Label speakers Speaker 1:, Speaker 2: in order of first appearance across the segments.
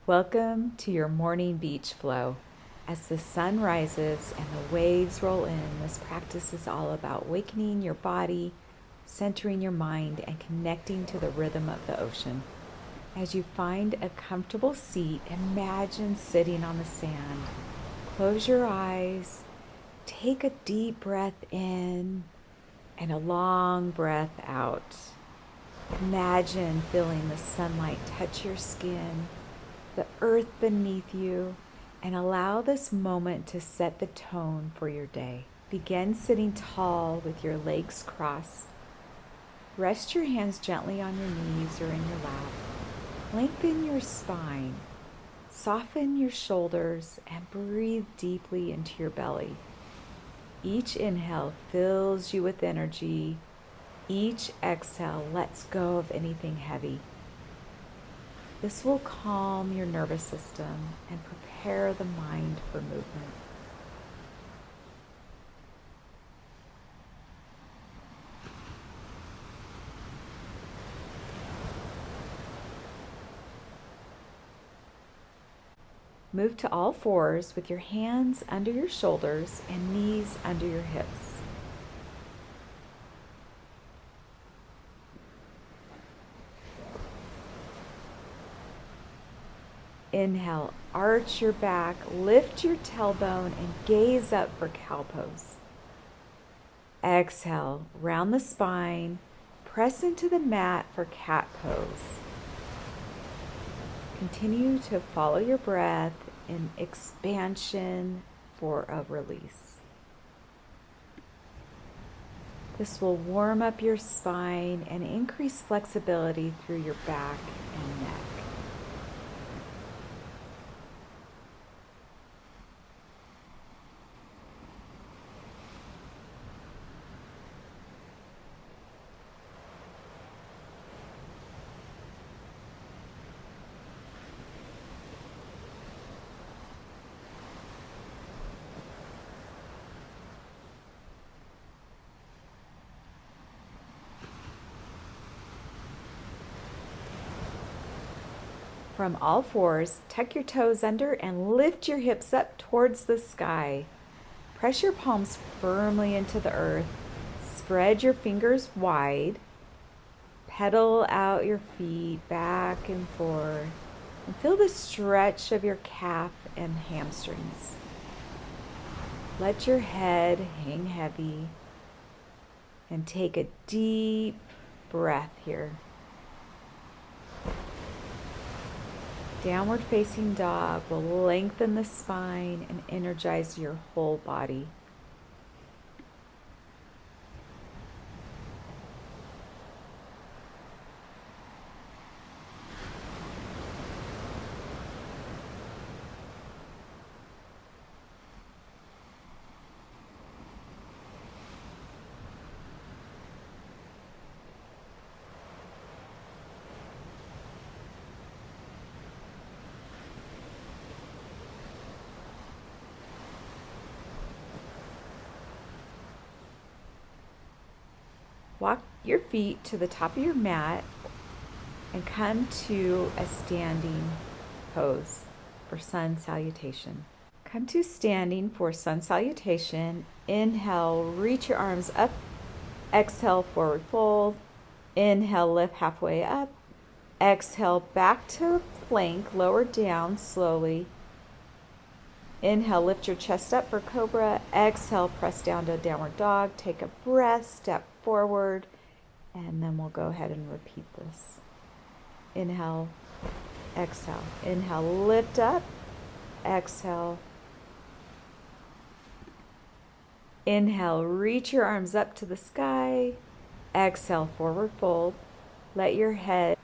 Speaker 1: Welcome to your morning beach flow. As the sun rises and the waves roll in, this practice is all about awakening your body, centering your mind, and connecting to the rhythm of the ocean. As you find a comfortable seat, imagine sitting on the sand. Close your eyes, take a deep breath in, and a long breath out. Imagine feeling the sunlight touch your skin, the earth beneath you, and allow this moment to set the tone for your day. Begin sitting tall with your legs crossed. Rest your hands gently on your knees or in your lap. Lengthen your spine. Soften your shoulders and breathe deeply into your belly. Each inhale fills you with energy. Each exhale lets go of anything heavy. This will calm your nervous system and prepare the mind for movement. Move to all fours with your hands under your shoulders and knees under your hips. Inhale, arch your back, lift your tailbone, and gaze up for cow pose. Exhale, round the spine, press into the mat for cat pose. Continue to follow your breath in expansion for a release. This will warm up your spine and increase flexibility through your back and neck. From all fours, tuck your toes under and lift your hips up towards the sky. Press your palms firmly into the earth. Spread your fingers wide. Pedal out your feet back and forth. And feel the stretch of your calf and hamstrings. Let your head hang heavy. And take a deep breath here. Downward facing dog will lengthen the spine and energize your whole body. Walk your feet to the top of your mat and come to a standing pose for sun salutation. Come to standing for sun salutation. Inhale, reach your arms up. Exhale, forward fold. Inhale, lift halfway up. Exhale, back to plank, lower down slowly. Inhale, lift your chest up for cobra. Exhale, press down to downward dog. Take a breath, step forward, and then we'll go ahead and repeat this. Inhale, exhale. Inhale, lift up. Exhale. Inhale, reach your arms up to the sky. Exhale, forward fold. Let your head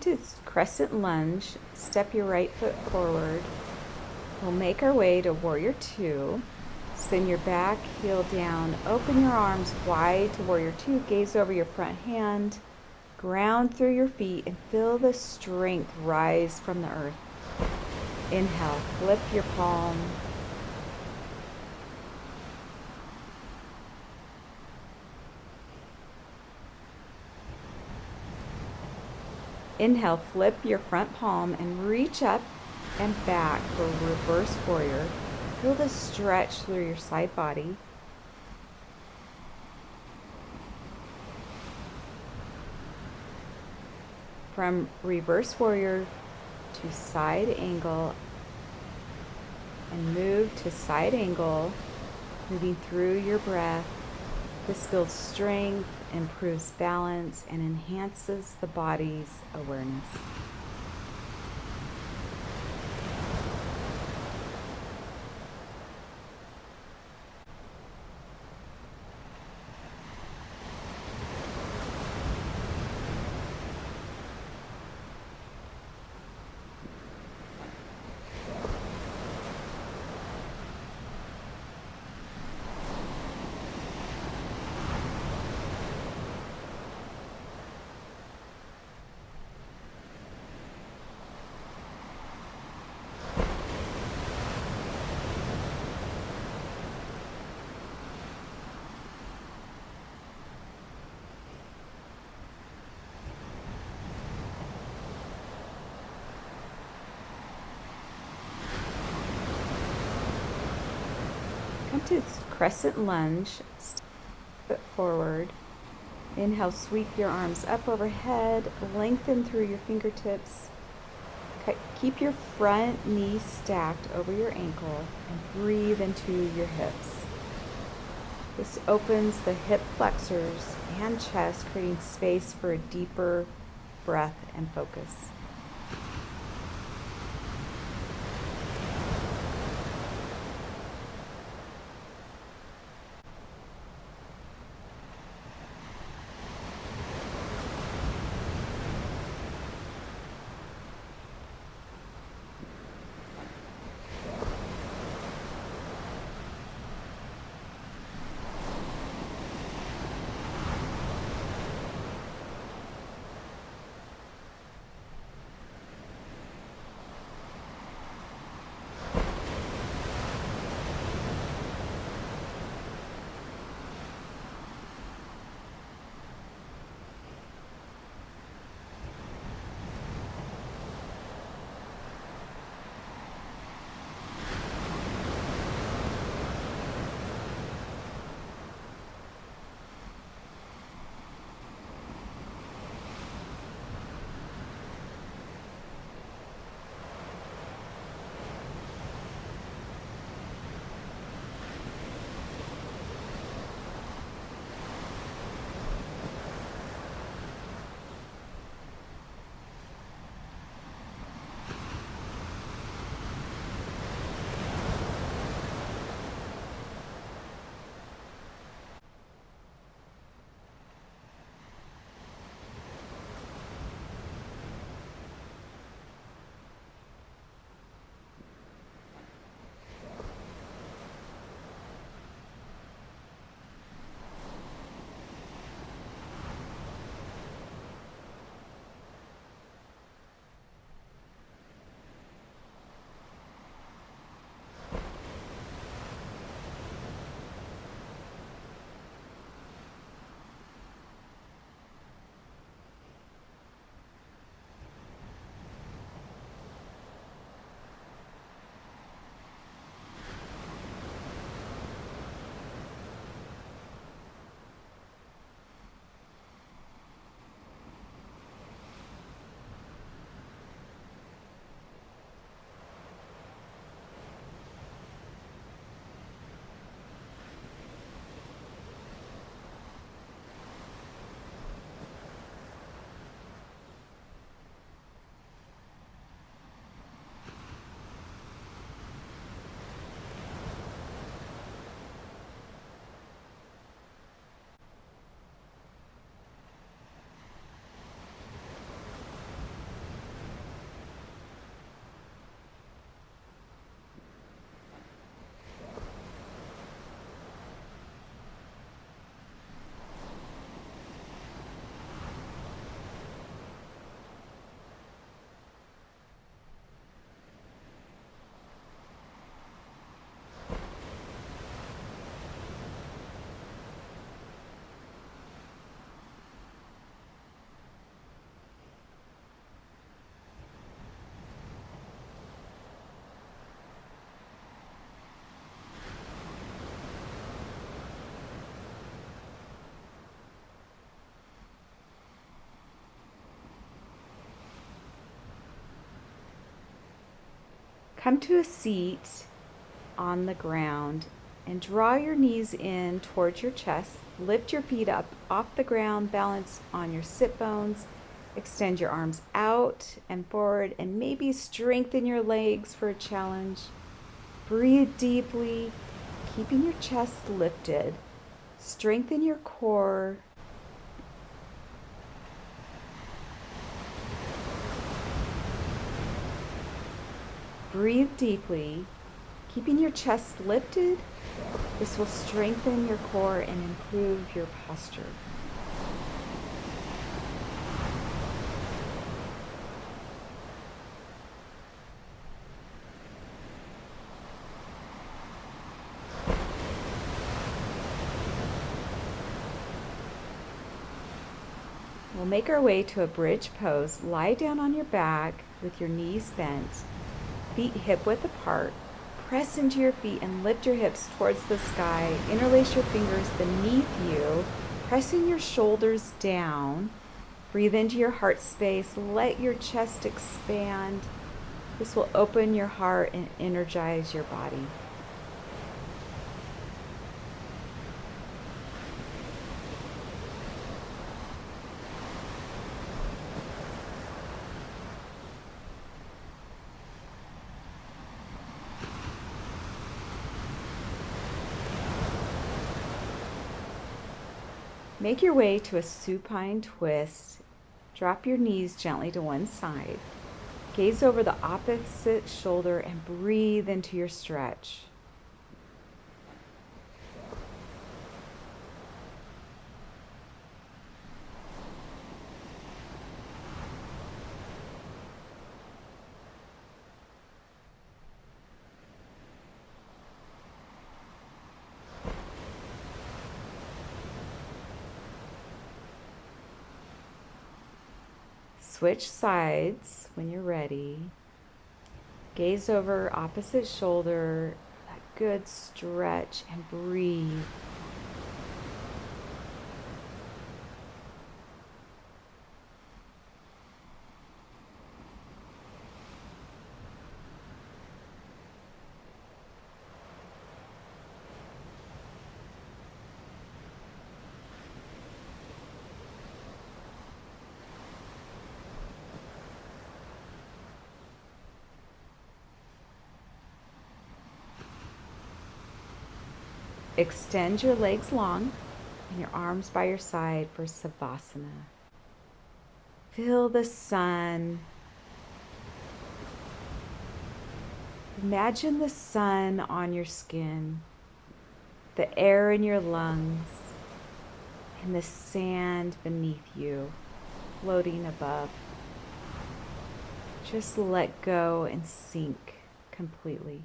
Speaker 1: Come to crescent lunge. Step your right foot forward. We'll make our way to warrior two. Spin your back, heel down. Open your arms wide to warrior two. Gaze over your front hand. Ground through your feet and feel the strength rise from the earth. Inhale, flip your palm. Inhale, flip your front palm and reach up and back for reverse warrior. Feel the stretch through your side body. From reverse warrior to side angle and move to side angle, moving through your breath. This builds strength, improves balance, and enhances the body's awareness. Come to crescent lunge. Step foot forward. Inhale, sweep your arms up overhead. Lengthen through your fingertips. Keep your front knee stacked over your ankle and breathe into your hips. This opens the hip flexors and chest, creating space for a deeper breath and focus. Come to a seat on the ground and draw your knees in towards your chest. Lift your feet up off the ground, balance on your sit bones. Extend your arms out and forward and maybe strengthen your legs for a challenge. Breathe deeply, keeping your chest lifted. Strengthen your core. Breathe deeply, keeping your chest lifted. This will strengthen your core and improve your posture. We'll make our way to a bridge pose. Lie down on your back with your knees bent, feet hip-width apart. Press into your feet and lift your hips towards the sky. Interlace your fingers beneath you, pressing your shoulders down. Breathe into your heart space. Let your chest expand. This will open your heart and energize your body. Make your way to a supine twist. Drop your knees gently to one side. Gaze over the opposite shoulder and breathe into your stretch. Switch sides when you're ready. Gaze over opposite shoulder, a good stretch, and breathe. Extend your legs long and your arms by your side for savasana. Feel the sun. Imagine the sun on your skin, the air in your lungs, and the sand beneath you, floating above. Just let go and sink completely.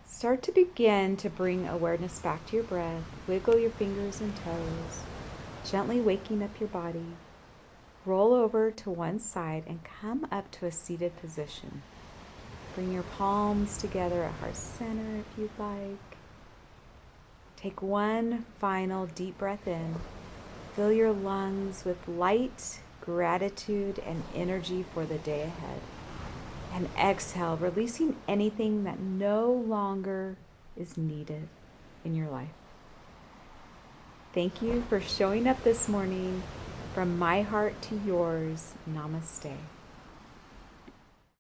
Speaker 1: Start to begin to bring awareness back to your breath. Wiggle your fingers and toes, gently waking up your body. Roll over to one side and come up to a seated position. Bring your palms together at heart center if you'd like. Take one final deep breath in. Fill your lungs with light, gratitude, and energy for the day ahead. And exhale, releasing anything that no longer is needed in your life. Thank you for showing up this morning. From my heart to yours, namaste.